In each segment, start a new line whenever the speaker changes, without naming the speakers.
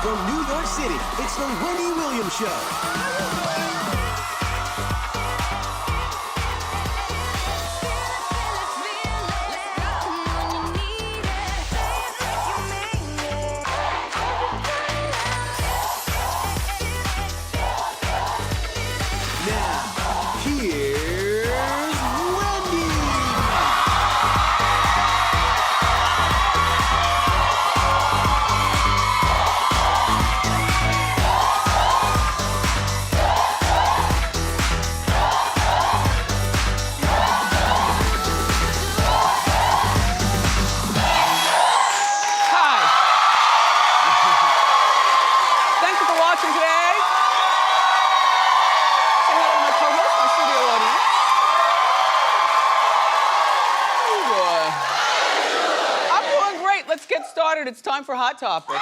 From New York City, it's the Wendy Williams Show. Now, here's Wendy.
Hi. Thank you for watching today. Say hello to my co-host, my studio audience. Ooh, I'm doing great. Let's get started. It's time for Hot Topics.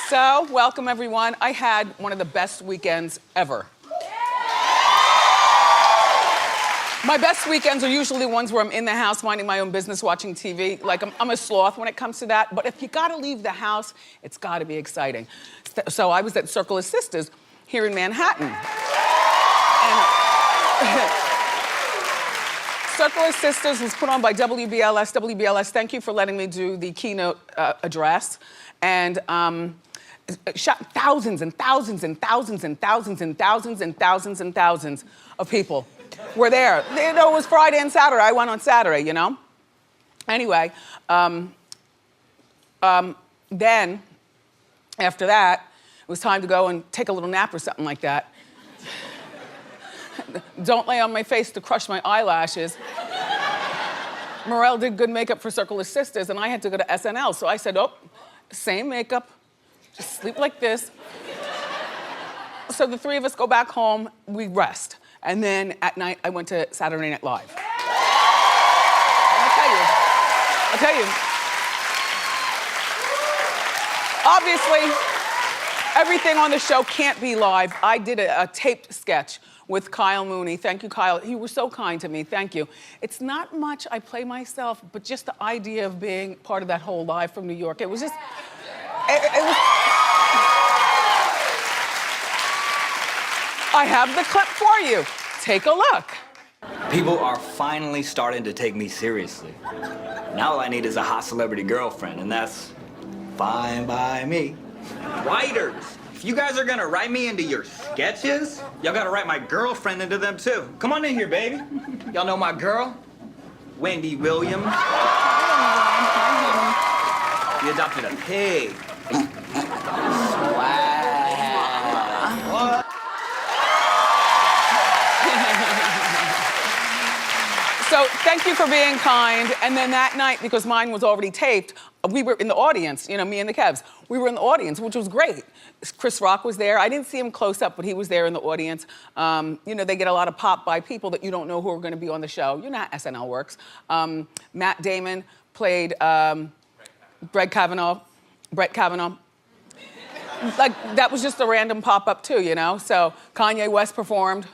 So, welcome everyone. I had one of the best weekends ever. My best weekends are usually ones where I'm in the house minding my own business, watching TV. Like, I'm a sloth when it comes to that. But if you gotta leave the house, it's gotta be exciting. So I was at Circle of Sisters here in Manhattan. And Circle of Sisters was put on by WBLS. WBLS, thank you for letting me do the keynote address. And shot thousands and thousands and thousands and thousands and thousands and thousands and thousands of people were there. You know, it was Friday and Saturday. I went on Saturday, you know? Anyway, then after that, it was time to go and take a little nap or something like that. Don't lay on my face to crush my eyelashes. Morel did good makeup for Circle of Sisters, and I had to go to SNL. So I said, oh, same makeup, just sleep like this. So the three of us go back home, we rest. And then at night, I went to Saturday Night Live. And I'll tell you, obviously, everything on the show can't be live. I did a taped sketch with Kyle Mooney. Thank you, Kyle. You were so kind to me, thank you. It's not much I play myself, but just the idea of being part of that whole Live from New York, it was just, it was. I have the clip for you. Take a look.
People are finally starting to take me seriously. Now all I need is a hot celebrity girlfriend, and that's fine by me. Writers, if you guys are gonna write me into your sketches, y'all gotta write my girlfriend into them too. Come on in here, baby. Y'all know my girl? Wendy Williams. We adopted a pig. Wow.
So thank you for being kind. And then that night, because mine was already taped, we were in the audience, you know, me and the Kevs. We were in the audience, which was great. Chris Rock was there. I didn't see him close up, but he was there in the audience. You know, they get a lot of pop by people that you don't know who are gonna be on the show. You know how SNL works. Matt Damon played Brett Kavanaugh. Like, that was just a random pop-up too, you know? So Kanye West performed,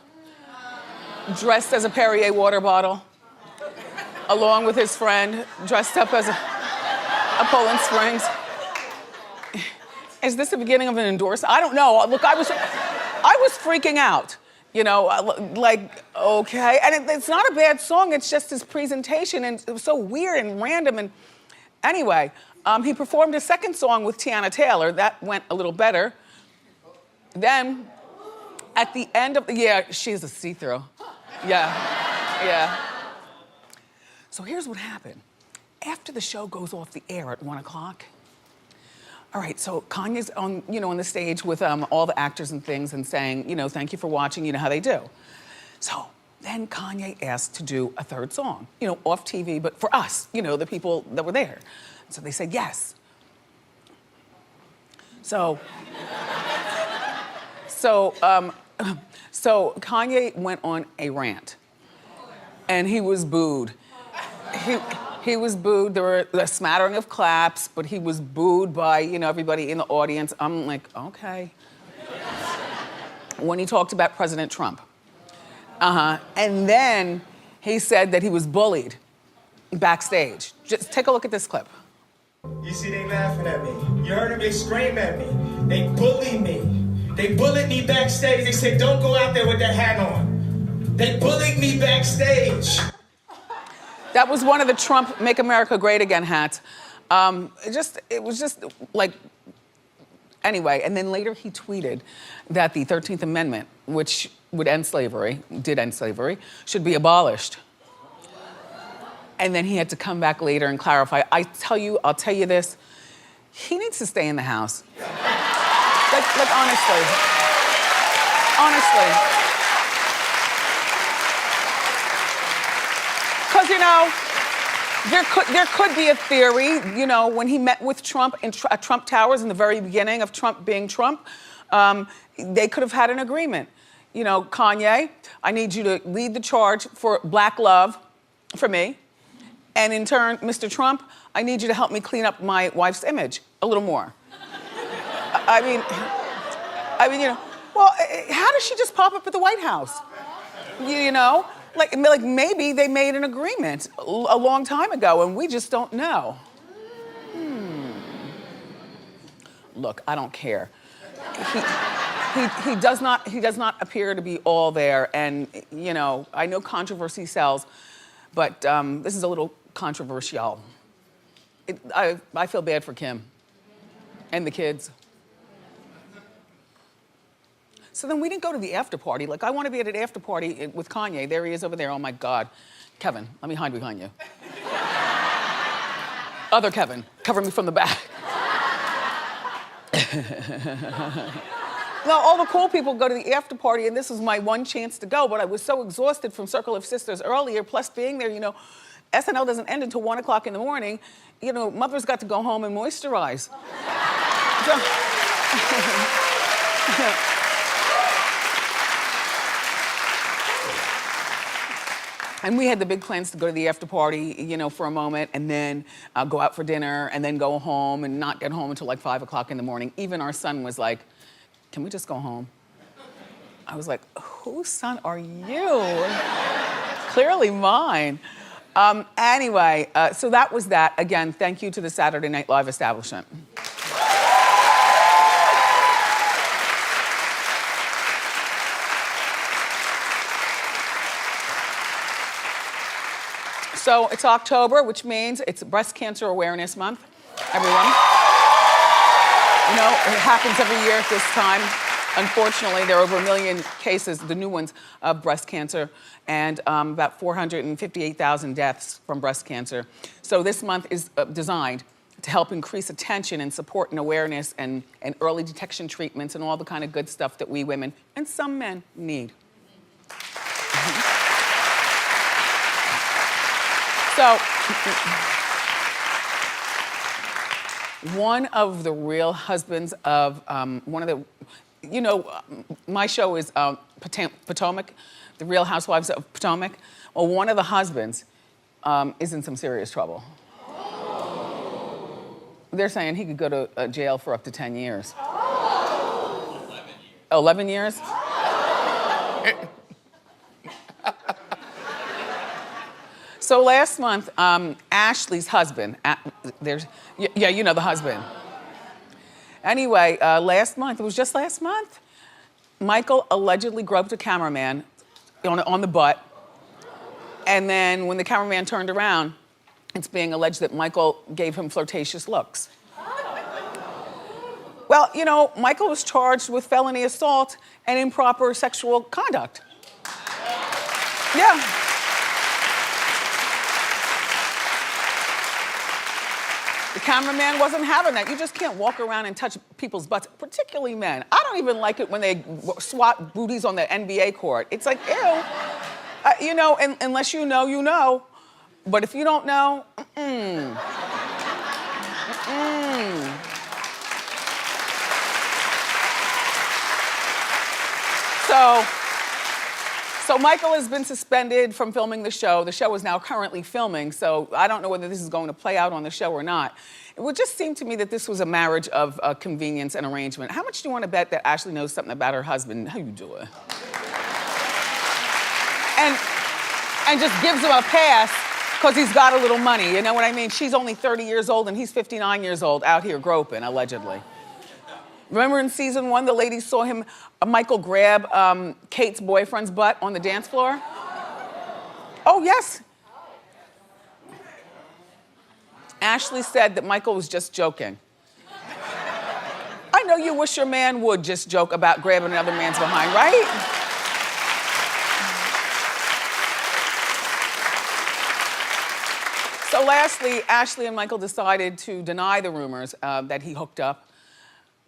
dressed as a Perrier water bottle, along with his friend, dressed up as a Poland Springs. Is this the beginning of an endorsement? I don't know. Look, I was freaking out. You know, like, okay. And it's not a bad song, it's just his presentation, and it was so weird and random. And anyway, he performed a second song with Tiana Taylor. That went a little better. Then, at the end of the, yeah, she's a see-through. Yeah. So here's what happened. After the show goes off the air at 1 o'clock, all right, so Kanye's on, you know, on the stage with all the actors and things and saying, you know, thank you for watching, you know how they do. So then Kanye asked to do a third song, you know, off TV, but for us, you know, the people that were there. So they said yes. So So Kanye went on a rant, and he was booed. He was booed. There were a smattering of claps, but he was booed by, you know, everybody in the audience. I'm like, okay. When he talked about President Trump. And then he said that he was bullied backstage. Just take a look at this clip.
You see, they laughing at me. You heard them, they scream at me. They bully me. They bullied me backstage. They said, don't go out there with that hat on. They bullied me backstage.
That was one of the Trump Make America Great Again hats. It was just like, anyway, and then later he tweeted that the 13th Amendment, which would end slavery, did end slavery, should be abolished. And then he had to come back later and clarify. I'll tell you this, he needs to stay in the house. Like honestly. Because, you know, there could be a theory, you know, when he met with Trump at Trump Towers in the very beginning of Trump being Trump, they could have had an agreement. You know, Kanye, I need you to lead the charge for Black love for me. And in turn, Mr. Trump, I need you to help me clean up my wife's image a little more. I mean, you know, well, how does she just pop up at the White House? You know? Like maybe they made an agreement a long time ago and we just don't know. Look, I don't care. He does not appear to be all there, and you know, I know controversy sells, but this is a little controversial. I feel bad for Kim and the kids. So then we didn't go to the after party. Like, I want to be at an after party with Kanye. There he is over there. Oh my God. Kevin, let me hide behind you. Other Kevin, cover me from the back. Now, all the cool people go to the after party, and this was my one chance to go, but I was so exhausted from Circle of Sisters earlier, plus being there, you know, SNL doesn't end until 1 o'clock in the morning. You know, mother's got to go home and moisturize. And we had the big plans to go to the after party, you know, for a moment, and then go out for dinner, and then go home and not get home until like 5 o'clock in the morning. Even our son was like, can we just go home? I was like, whose son are you? Clearly mine. Anyway, so that was that. Again, thank you to the Saturday Night Live establishment. So it's October, which means it's Breast Cancer Awareness Month, everyone. You know, it happens every year at this time. Unfortunately, there are over 1 million cases, the new ones, of breast cancer, and about 458,000 deaths from breast cancer. So this month is designed to help increase attention and support and awareness and early detection treatments and all the kind of good stuff that we women, and some men, need. So, one of the real husbands of one of the, you know, my show is Potomac, the Real Housewives of Potomac. Well, one of the husbands is in some serious trouble. They're saying he could go to jail for up to 10 years. 11 years? So last month, Ashley's husband, yeah, you know the husband. Anyway, last month, it was just last month, Michael allegedly groped a cameraman on the butt. And then when the cameraman turned around, it's being alleged that Michael gave him flirtatious looks. Well, you know, Michael was charged with felony assault and improper sexual conduct. Yeah. The cameraman wasn't having that. You just can't walk around and touch people's butts, particularly men. I don't even like it when they swat booties on the NBA court. It's like, ew. You know, unless you know, you know. But if you don't know, So So Michael has been suspended from filming the show. The show is now currently filming, so I don't know whether this is going to play out on the show or not. It would just seem to me that this was a marriage of convenience and arrangement. How much do you want to bet that Ashley knows something about her husband? How you doing? And just gives him a pass because he's got a little money, you know what I mean? She's only 30 years old and he's 59 years old out here groping, allegedly. Remember in season 1, the ladies saw him, Michael grab Kate's boyfriend's butt on the dance floor? Oh, yes. Ashley said that Michael was just joking. I know you wish your man would just joke about grabbing another man's behind, right? So lastly, Ashley and Michael decided to deny the rumors that he hooked up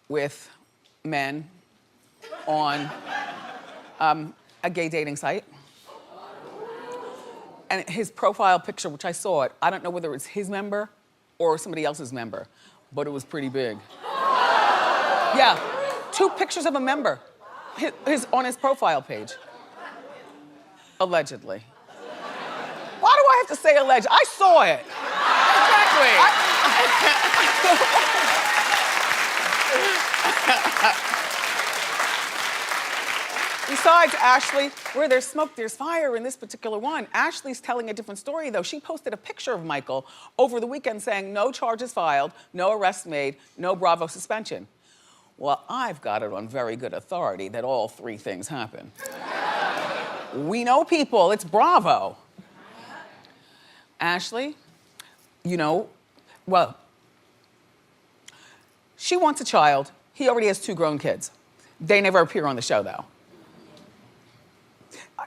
with men on a gay dating site. And his profile picture, which I saw it, I don't know whether it's his member or somebody else's member, but it was pretty big. Yeah, 2 pictures of a member on his profile page. Allegedly. Why do I have to say alleged? I saw it. Besides, Ashley, where there's smoke, there's fire in this particular one. Ashley's telling a different story, though. She posted a picture of Michael over the weekend saying no charges filed, no arrest made, no Bravo suspension. Well, I've got it on very good authority that all 3 things happened. We know people, it's Bravo. Ashley, you know, well, she wants a child. He already has 2 grown kids. They never appear on the show, though.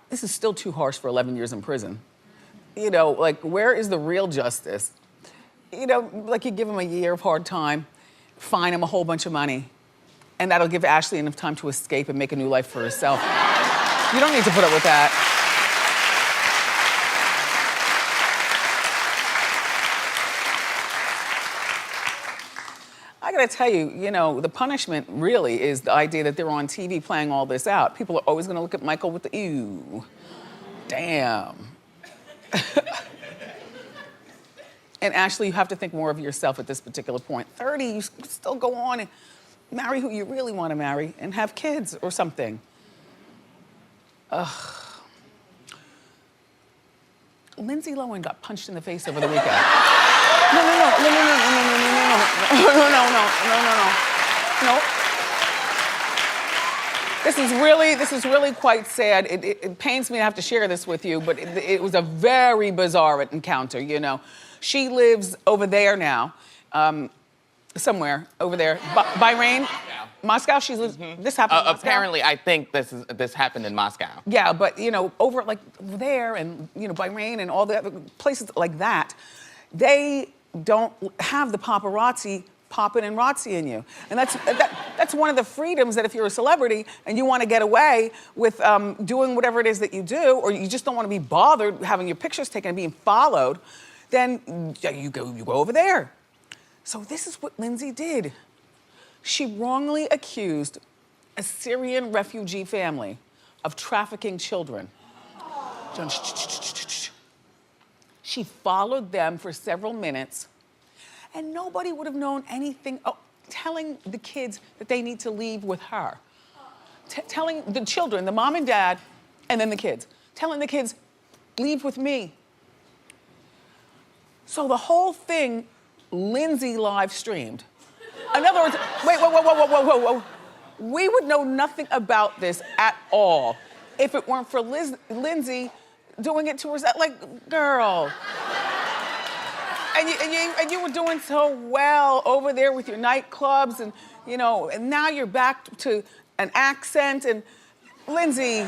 This is still too harsh for 11 years in prison. You know, like, where is the real justice? You know, like you give him a year of hard time, fine him a whole bunch of money, and that'll give Ashley enough time to escape and make a new life for herself. You don't need to put up with that. I gotta tell you, you know, the punishment really is the idea that they're on TV playing all this out. People are always gonna look at Michael with the, ew, damn. And Ashley, you have to think more of yourself at this particular point. 30, you still go on and marry who you really wanna marry and have kids or something. Ugh. Lindsay Lohan got punched in the face over the weekend. No. This is really quite sad. It pains me to have to share this with you, but it was a very bizarre encounter, you know. She lives over there now, somewhere over there. Bahrain? Moscow? She lives, this happened in Moscow?
Apparently, I think this happened in Moscow.
Yeah, but you know, over like there and you know, Bahrain and all the other places like that, they don't have the paparazzi popping and razziing you. And that's one of the freedoms that if you're a celebrity and you want to get away with doing whatever it is that you do, or you just don't want to be bothered having your pictures taken and being followed, then you go over there. So this is what Lindsay did. She wrongly accused a Syrian refugee family of trafficking children. She followed them for several minutes, and nobody would have known anything, telling the kids that they need to leave with her. Telling the children, the mom and dad, and then the kids, telling the kids, leave with me. So the whole thing, Lindsay live streamed. In other words, wait, whoa. We would know nothing about this at all if it weren't for Lindsay doing it to herself. Like, girl. And you were doing so well over there with your nightclubs and, you know, and now you're back to an accent and Lindsay.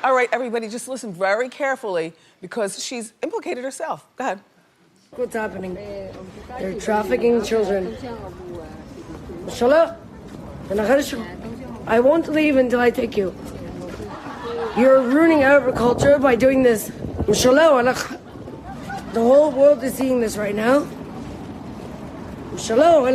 All right, everybody, just listen very carefully because she's implicated herself. Go ahead.
What's happening? They're trafficking children. I won't leave until I take you. You're ruining agriculture by doing this. The whole world is seeing this right now. Hello.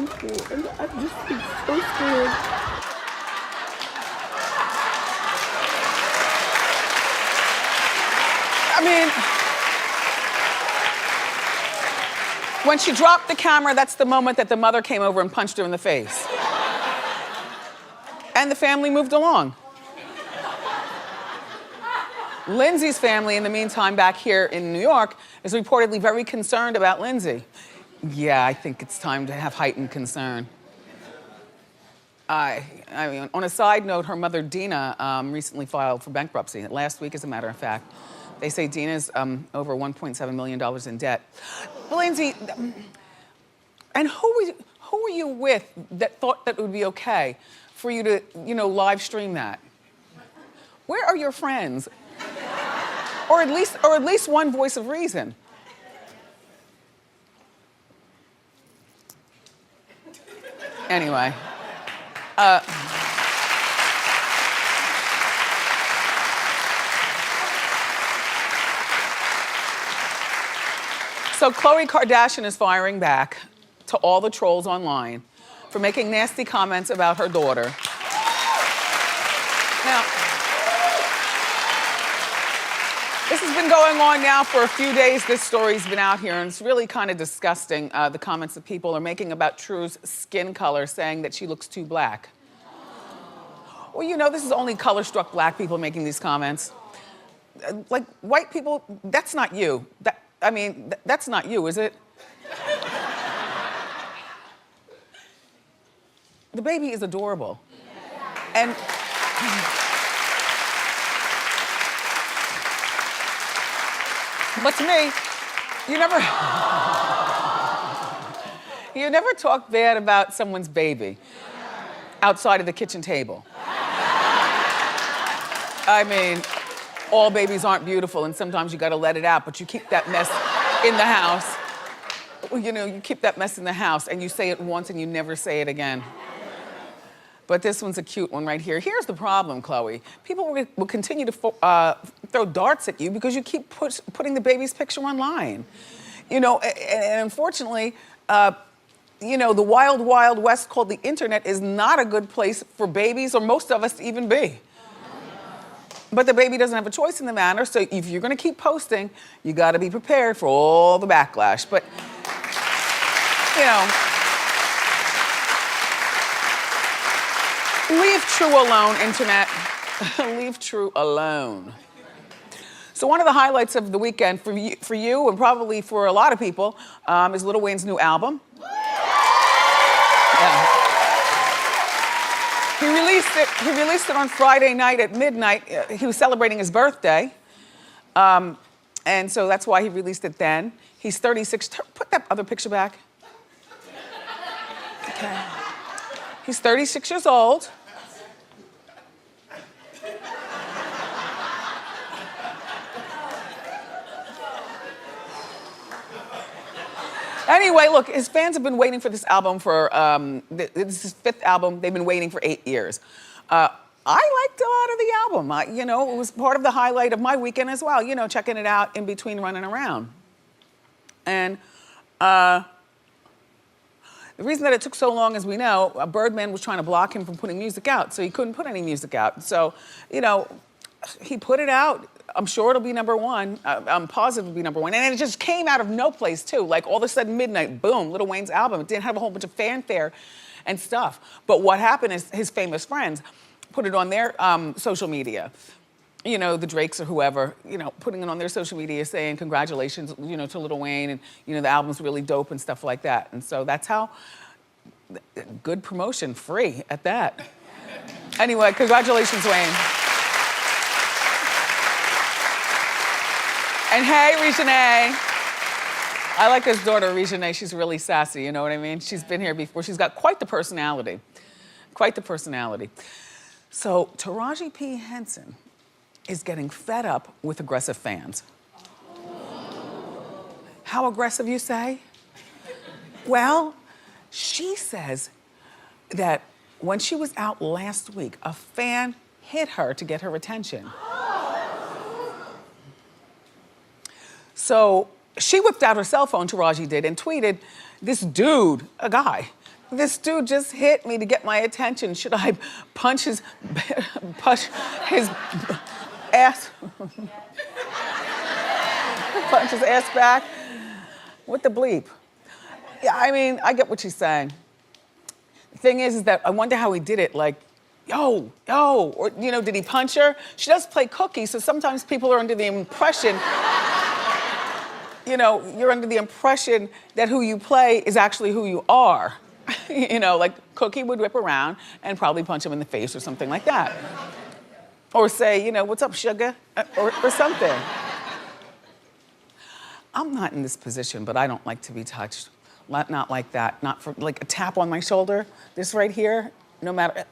painful, and I'm just like, so scared.
I mean, when she dropped the camera, that's the moment that the mother came over and punched her in the face. And the family moved along. Lindsay's family, in the meantime, back here in New York, is reportedly very concerned about Lindsay. Yeah, I think it's time to have heightened concern. I mean, on a side note, her mother, Dena, recently filed for bankruptcy. Last week, as a matter of fact. They say Dena's over $1.7 million in debt. Lindsay, and who were you with that thought that it would be okay for you to, live stream that? Where are your friends? Or at least one voice of reason. Anyway. So Khloe Kardashian is firing back to all the trolls online for making nasty comments about her daughter. Now, this has been going on now for a few days. This story's been out here, and it's really kind of disgusting, the comments that people are making about True's skin color, saying that she looks too black. Well, this is only color-struck black people making these comments. Like, white people, that's not you. That's not you, is it? The baby is adorable. And but to me, you never talk bad about someone's baby outside of the kitchen table. I mean, all babies aren't beautiful, and sometimes you gotta let it out, but you keep that mess in the house. You keep that mess in the house, and you say it once and you never say it again. But this one's a cute one right here. Here's the problem, Khloe. People will continue to throw darts at you because you keep putting the baby's picture online. And unfortunately, the wild, wild west called the internet is not a good place for babies or most of us to even be. But the baby doesn't have a choice in the matter, so if you're gonna keep posting, you gotta be prepared for all the backlash. But, leave True alone, internet. Leave True alone. So one of the highlights of the weekend for you and probably for a lot of people is Lil Wayne's new album. Yeah. He released it on Friday night at midnight. He was celebrating his birthday. And so that's why he released it then. He's 36. Put that other picture back. Okay. He's 36 years old. Anyway, look, his fans have been waiting for this album for, this is his 5th album. They've been waiting for 8 years. I liked a lot of the album. It was part of the highlight of my weekend as well, checking it out in between running around. And the reason that it took so long, as we know, Birdman was trying to block him from putting music out, so he couldn't put any music out. So, he put it out. I'm sure it'll be #1. I'm positive it'll be #1. And it just came out of no place, too. Like, all of a sudden, midnight, boom, Lil Wayne's album. It didn't have a whole bunch of fanfare and stuff. But what happened is his famous friends put it on their social media. The Drakes or whoever, putting it on their social media saying congratulations, to Lil Wayne, and, the album's really dope and stuff like that. And so that's how, good promotion, free at that. Anyway, congratulations, Wayne. And hey, Reginae. I like his daughter, Reginae. She's really sassy, you know what I mean? She's been here before. She's got quite the personality. Quite the personality. So Taraji P. Henson is getting fed up with aggressive fans. How aggressive, you say? Well, she says that when she was out last week, a fan hit her to get her attention. So she whipped out her cell phone, Taraji did, and tweeted, this dude, a guy, This dude just hit me to get my attention. Should I punch his ass? Punch his ass back? What the bleep? Yeah, I mean, I get what she's saying. The thing is that I wonder how he did it, like, yo, or, you know, did he punch her? She does play cookie, so sometimes people are under the impression, you know, you're under the impression that who you play is actually who you are. You know, like Cookie would whip around and probably punch him in the face or something like that. Or say, you know, what's up, sugar? Or something. I'm not in this position, but I don't like to be touched. Not like that. Not for, like, a tap on my shoulder. This right here, no matter,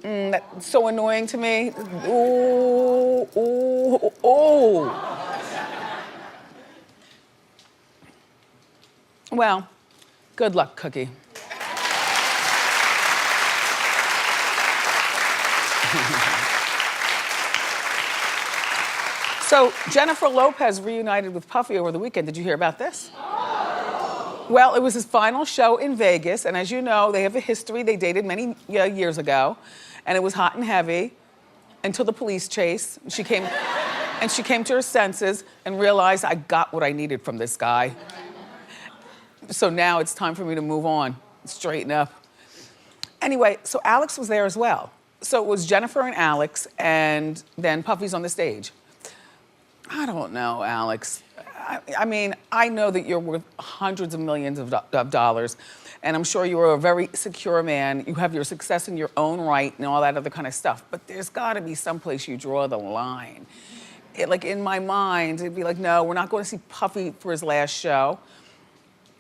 that's so annoying to me. Ooh. Well, good luck, Cookie. So Jennifer Lopez reunited with Puffy over the weekend. Did you hear about this? Well, it was his final show in Vegas, and as you know, they have a history. They dated many years ago, and it was hot and heavy until the police chase. She came to her senses and realized, I got what I needed from this guy. So now it's time for me to move on, straighten up. Anyway, so Alex was there as well. So it was Jennifer and Alex, and then Puffy's on the stage. I don't know, Alex. I mean, I know that you're worth hundreds of millions of dollars, and I'm sure you're a very secure man. You have your success in your own right and all that other kind of stuff, but there's gotta be someplace you draw the line. Like, in my mind, it'd be like, no, we're not going to see Puffy for his last show.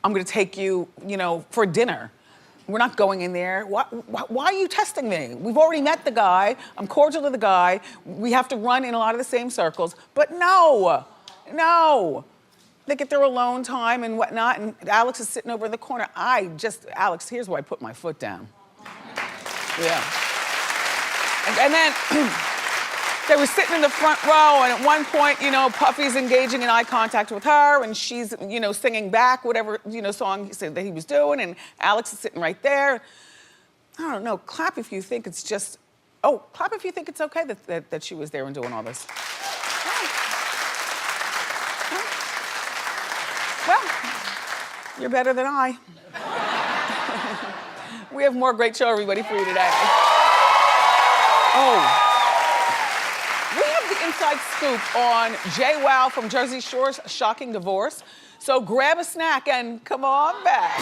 I'm gonna take you, you know, for dinner. We're not going in there. Why are you testing me? We've already met the guy. I'm cordial to the guy. We have to run in a lot of the same circles. But no. They get their alone time and whatnot, and Alex is sitting over in the corner. Alex, here's where I put my foot down. Yeah. And then they were sitting in the front row, and at one point, you know, Puffy's engaging in eye contact with her, and she's, you know, singing back whatever, you know, song he said that he was doing, and Alex is sitting right there. I don't know, clap if you think it's just, clap if you think it's okay that she was there and doing all this. Well, you're better than I. We have more great show, everybody, for you today. Inside scoop on JWoww from Jersey Shore's shocking divorce. So grab a snack and come on back.